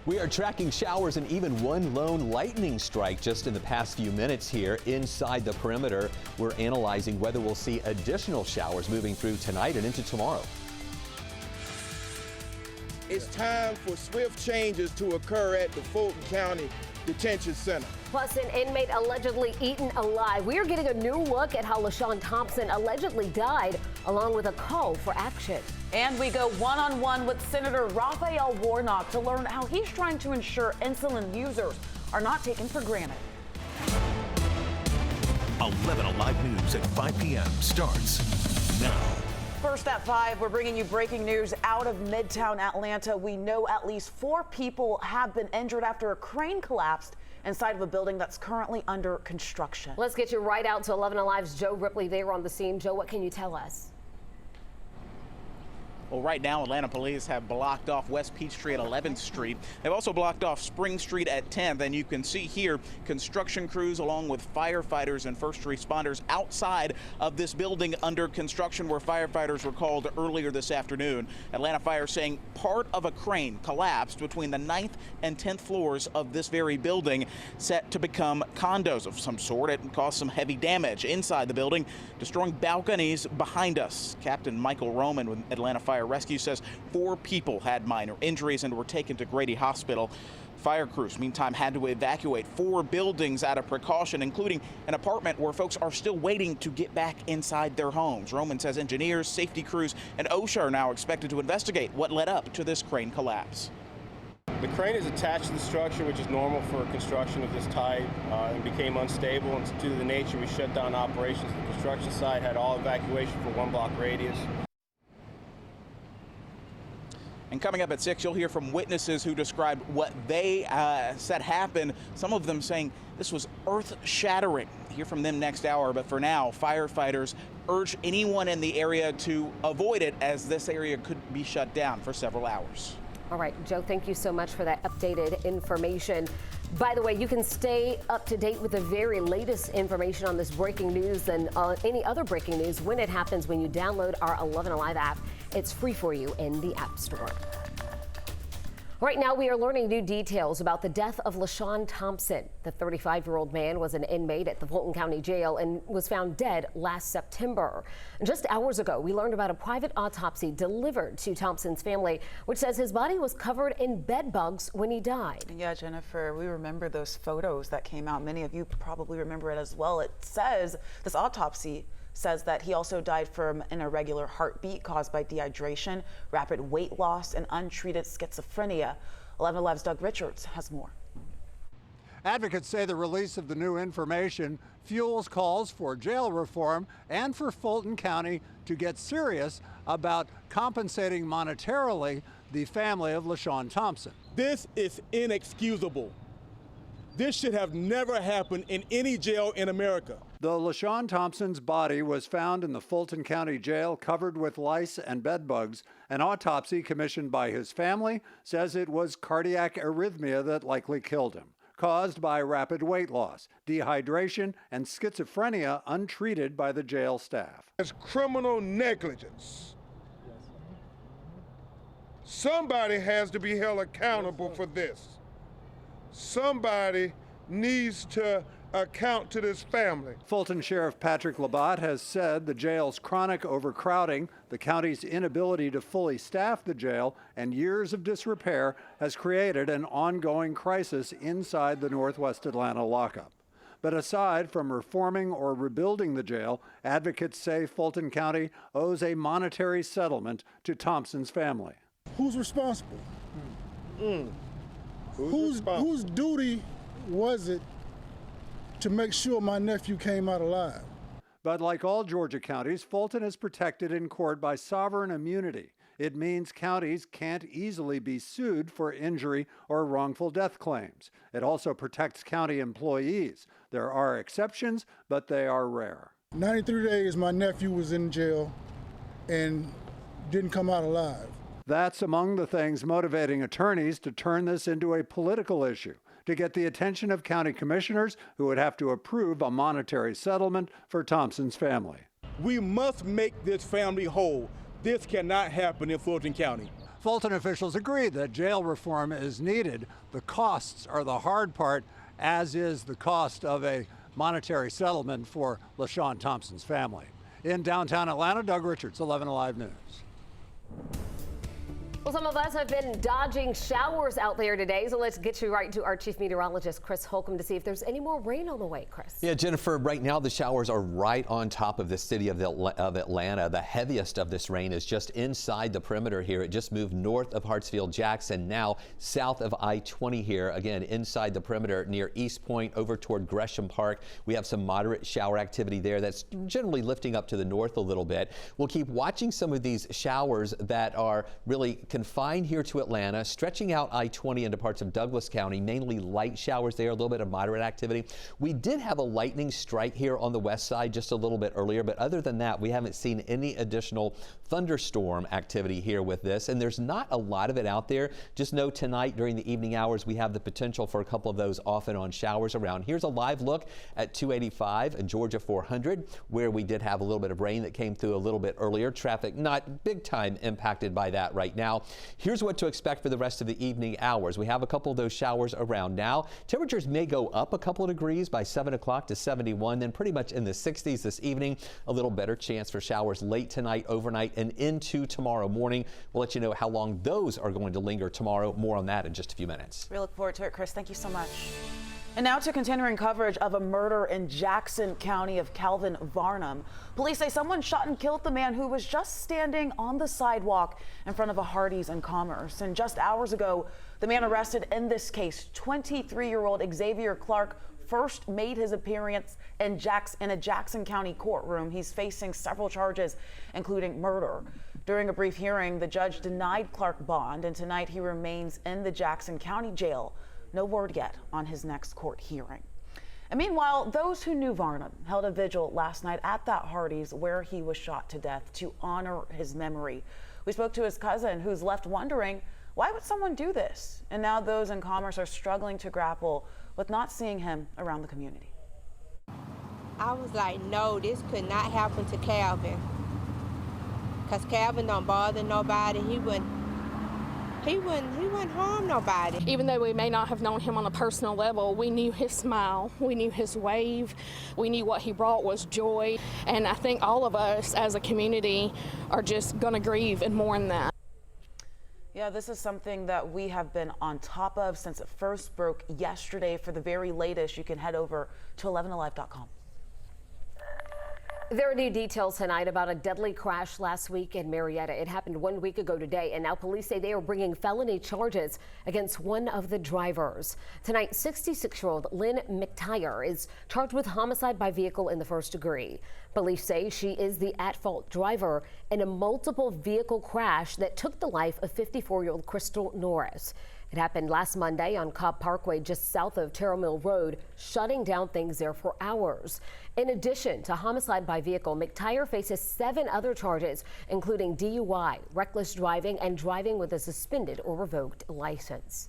We are tracking showers and even one lone lightning strike just in the past few minutes here inside the perimeter. We're analyzing whether we'll see additional showers moving through tonight and into tomorrow. It's time for swift changes to occur at the Fulton County Detention Center. Plus, an inmate allegedly eaten alive. We are getting a new look at how LaShawn Thompson allegedly died, along with a call for action. And we go one-on-one with Senator Raphael Warnock to learn how he's trying to ensure insulin users are not taken for granted. 11 Alive News at 5 p.m. starts now. First at 5, we're bringing you breaking news out of Midtown Atlanta. We know at least 4 people have been injured after a crane collapsed inside of a building that's currently under construction. Let's get you right out to 11 Alive's Joe Ripley there on the scene. Joe, what can you tell us? Well, right now, Atlanta police have blocked off West Peachtree at 11th Street. They've also blocked off Spring Street at 10th. And you can see here construction crews along with firefighters and first responders outside of this building under construction where firefighters were called earlier this afternoon. Atlanta Fire saying part of a crane collapsed between the 9th and 10th floors of this very building, set to become condos of some sort. It caused some heavy damage inside the building, destroying balconies behind us. Captain Michael Roman with Atlanta Fire Rescue says 4 people had minor injuries and were taken to Grady Hospital. Fire crews, meantime, had to evacuate 4 buildings out of precaution, including an apartment where folks are still waiting to get back inside their homes. Roman says engineers, safety crews, and OSHA are now expected to investigate what led up to this crane collapse. The crane is attached to the structure, which is normal for construction of this type, and became unstable. And due to the nature, we shut down operations. The construction site had all evacuation for 1 block radius. And coming up at 6, you'll hear from witnesses who described what they said happened, some of them saying this was earth-shattering. Hear from them next hour, but for now, firefighters urge anyone in the area to avoid it, as this area could be shut down for several hours. All right, Joe, thank you so much for that updated information. By the way, you can stay up to date with the very latest information on this breaking news and any other breaking news when it happens when you download our 11 Alive app. It's free for you in the App Store. Right now, we are learning new details about the death of LaShawn Thompson. The 35-year-old man was an inmate at the Fulton County Jail and was found dead last September. Just hours ago, we learned about a private autopsy delivered to Thompson's family, which says his body was covered in bed bugs when he died. Yeah, Jennifer, we remember those photos that came out. Many of you probably remember it as well. It says this autopsy says that he also died from an irregular heartbeat caused by dehydration, rapid weight loss, and untreated schizophrenia. 11 Alive's Doug Richards has more. Advocates say the release of the new information fuels calls for jail reform and for Fulton County to get serious about compensating monetarily the family of LaShawn Thompson. This is inexcusable. This should have never happened in any jail in America. Though LaShawn Thompson's body was found in the Fulton County Jail covered with lice and bed bugs, an autopsy commissioned by his family says it was cardiac arrhythmia that likely killed him, caused by rapid weight loss, dehydration, and schizophrenia untreated by the jail staff. It's criminal negligence. Somebody has to be held accountable for this. Somebody needs to account to this family. Fulton Sheriff Patrick Labatt has said the jail's chronic overcrowding, the county's inability to fully staff the jail, and years of disrepair has created an ongoing crisis inside the Northwest Atlanta lockup. But aside from reforming or rebuilding the jail, advocates say Fulton County owes a monetary settlement to Thompson's family. Who's responsible? Whose duty was it to make sure my nephew came out alive? But like all Georgia counties, Fulton is protected in court by sovereign immunity. It means counties can't easily be sued for injury or wrongful death claims. It also protects county employees. There are exceptions, but they are rare. 93 days my nephew was in jail and didn't come out alive. That's among the things motivating attorneys to turn this into a political issue, to get the attention of county commissioners who would have to approve a monetary settlement for Thompson's family. We must make this family whole. This cannot happen in Fulton County. Fulton officials agree that jail reform is needed. The costs are the hard part, as is the cost of a monetary settlement for LaShawn Thompson's family. In downtown Atlanta, Doug Richards, 11 Alive News. Well, some of us have been dodging showers out there today, so let's get you right to our chief meteorologist, Chris Holcomb, to see if there's any more rain on the way, Chris. Yeah, Jennifer, right now the showers are right on top of the city of Atlanta. The heaviest of this rain is just inside the perimeter here. It just moved north of Hartsfield-Jackson, now south of I-20 here. Again, inside the perimeter near East Point over toward Gresham Park. We have some moderate shower activity there that's generally lifting up to the north a little bit. We'll keep watching some of these showers that are really confined here to Atlanta, stretching out I-20 into parts of Douglas County, mainly light showers there, a little bit of moderate activity. We did have a lightning strike here on the west side just a little bit earlier, but other than that, we haven't seen any additional thunderstorm activity here with this, and there's not a lot of it out there. Just know tonight during the evening hours, we have the potential for a couple of those off and on showers around. Here's a live look at 285 and Georgia 400, where we did have a little bit of rain that came through a little bit earlier. Traffic not big time impacted by that right now. Here's what to expect for the rest of the evening hours. We have a couple of those showers around now. Temperatures may go up a couple of degrees by 7 o'clock to 71, then pretty much in the 60s this evening. A little better chance for showers late tonight, overnight, and into tomorrow morning. We'll let you know how long those are going to linger tomorrow. More on that in just a few minutes. We look forward to it, Chris. Thank you so much. And now to continuing coverage of a murder in Jackson County of Calvin Varnum. Police say someone shot and killed the man who was just standing on the sidewalk in front of a Hardee's in Commerce. And just hours ago, the man arrested in this case, 23-year-old Xavier Clark, first made his appearance in a Jackson County courtroom. He's facing several charges, including murder. During a brief hearing, the judge denied Clark bond, and tonight he remains in the Jackson County jail. No word yet on his next court hearing. And meanwhile, those who knew Varnum held a vigil last night at that Hardee's where he was shot to death to honor his memory. We spoke to his cousin, who's left wondering, why would someone do this? And now those in Commerce are struggling to grapple with not seeing him around the community. I was like, no, this could not happen to Calvin. Because Calvin don't bother nobody. He wouldn't harm nobody. Even though we may not have known him on a personal level, we knew his smile, we knew his wave, we knew what he brought was joy. And I think all of us as a community are just going to grieve and mourn that. Yeah, this is something that we have been on top of since it first broke yesterday. For the very latest, you can head over to 11alive.com. There are new details tonight about a deadly crash last week in Marietta. It happened 1 week ago today, and now police say they are bringing felony charges against one of the drivers. Tonight, 66-year-old Lynn McTire is charged with homicide by vehicle in the first degree. Police say she is the at-fault driver in a multiple vehicle crash that took the life of 54-year-old Crystal Norris. It happened last Monday on Cobb Parkway just south of Terrell Mill Road, shutting down things there for hours. In addition to homicide by vehicle, McTire faces 7 other charges, including DUI, reckless driving, and driving with a suspended or revoked license.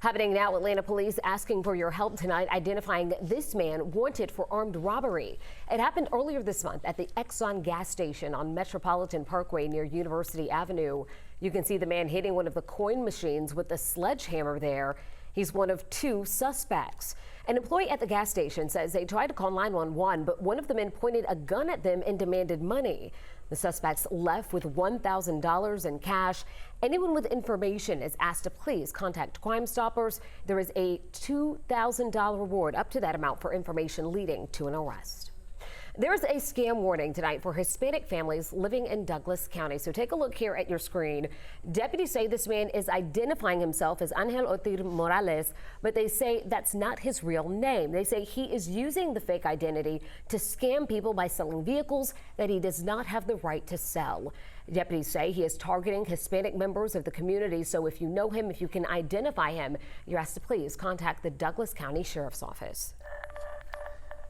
Happening now, Atlanta police asking for your help tonight identifying this man wanted for armed robbery. It happened earlier this month at the Exxon gas station on Metropolitan Parkway near University Avenue. You can see the man hitting one of the coin machines with a sledgehammer there. He's one of 2 suspects. An employee at the gas station says they tried to call 911, but one of the men pointed a gun at them and demanded money. The suspects left with $1,000 in cash. Anyone with information is asked to please contact Crime Stoppers. There is a $2,000 reward up to that amount for information leading to an arrest. There's a scam warning tonight for Hispanic families living in Douglas County. So take a look here at your screen. Deputies say this man is identifying himself as Angel Otir Morales, but they say that's not his real name. They say he is using the fake identity to scam people by selling vehicles that he does not have the right to sell. Deputies say he is targeting Hispanic members of the community. So if you know him, if you can identify him, you're asked to please contact the Douglas County Sheriff's Office.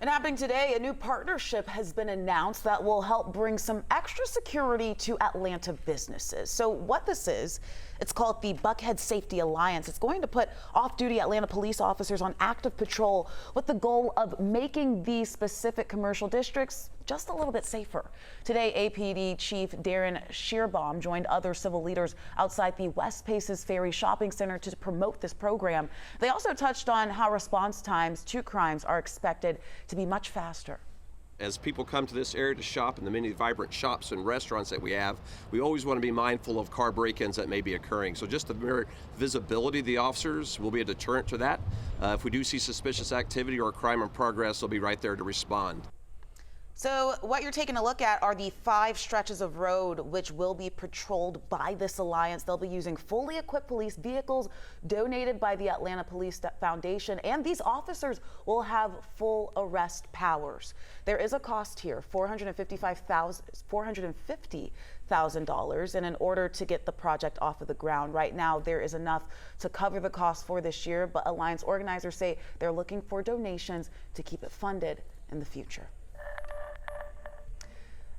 And happening today, a new partnership has been announced that will help bring some extra security to Atlanta businesses. So what this is It's called the Buckhead Safety Alliance. It's going to put off-duty Atlanta police officers on active patrol with the goal of making these specific commercial districts just a little bit safer. Today, APD Chief Darren Shearbaum joined other civil leaders outside the West Paces Ferry Shopping Center to promote this program. They also touched on how response times to crimes are expected to be much faster. As people come to this area to shop in the many vibrant shops and restaurants that we have, we always want to be mindful of car break-ins that may be occurring. So just the mere visibility of the officers will be a deterrent to that. If we do see suspicious activity or a crime in progress, they'll be right there to respond. So what you're taking a look at are the 5 stretches of road which will be patrolled by this alliance. They'll be using fully equipped police vehicles donated by the Atlanta Police Foundation, and these officers will have full arrest powers. There is a cost here, $450,000, and in order to get the project off of the ground. Right now, there is enough to cover the cost for this year, but alliance organizers say they're looking for donations to keep it funded in the future.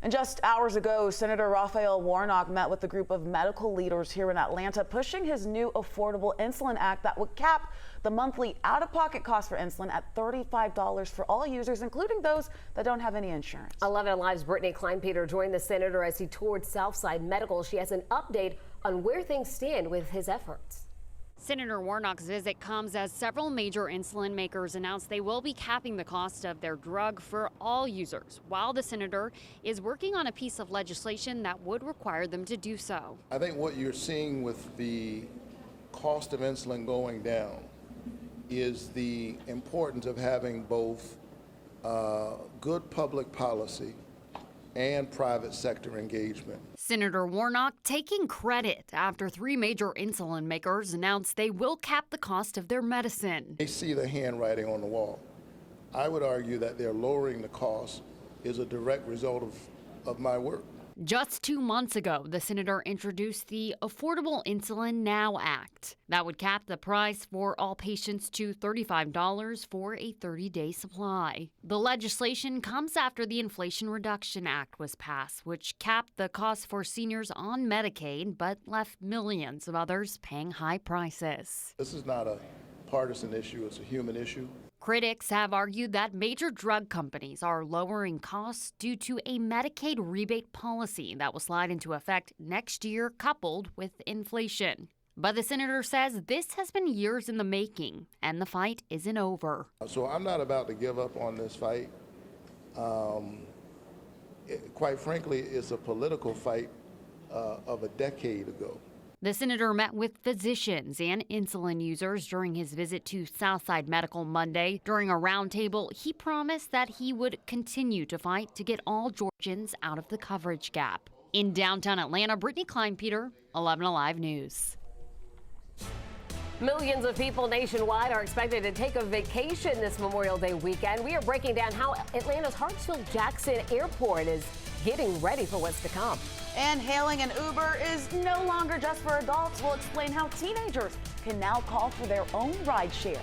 And just hours ago, Senator Raphael Warnock met with a group of medical leaders here in Atlanta, pushing his new Affordable Insulin Act that would cap the monthly out-of-pocket cost for insulin at $35 for all users, including those that don't have any insurance. 11 Alive's Brittany Kleinpeter joined the senator as he toured Southside Medical. She has an update on where things stand with his efforts. Senator Warnock's visit comes as several major insulin makers announced they will be capping the cost of their drug for all users, while the senator is working on a piece of legislation that would require them to do so. I think what you're seeing with the cost of insulin going down is the importance of having both good public policy and private sector engagement. Senator Warnock taking credit after 3 major insulin makers announced they will cap the cost of their medicine. They see the handwriting on the wall. I would argue that they're lowering the cost is a direct result of my work. Just 2 months ago, the senator introduced the Affordable Insulin Now Act. That would cap the price for all patients to $35 for a 30-day supply. The legislation comes after the Inflation Reduction Act was passed, which capped the cost for seniors on Medicaid, but left millions of others paying high prices. This is not a partisan issue, it's a human issue. Critics have argued that major drug companies are lowering costs due to a Medicaid rebate policy that will slide into effect next year, coupled with inflation. But the senator says this has been years in the making, and the fight isn't over. So I'm not about to give up on this fight. Quite frankly, it's a political fight of a decade ago. The senator met with physicians and insulin users during his visit to Southside Medical Monday. During a roundtable, he promised that he would continue to fight to get all Georgians out of the coverage gap. In downtown Atlanta, Brittany Kleinpeter, 11 Alive News. Millions of people nationwide are expected to take a vacation this Memorial Day weekend. We are breaking down how Atlanta's Hartsfield-Jackson Airport is getting ready for what's to come. And hailing an Uber is no longer just for adults. We'll explain how teenagers can now call for their own rideshare.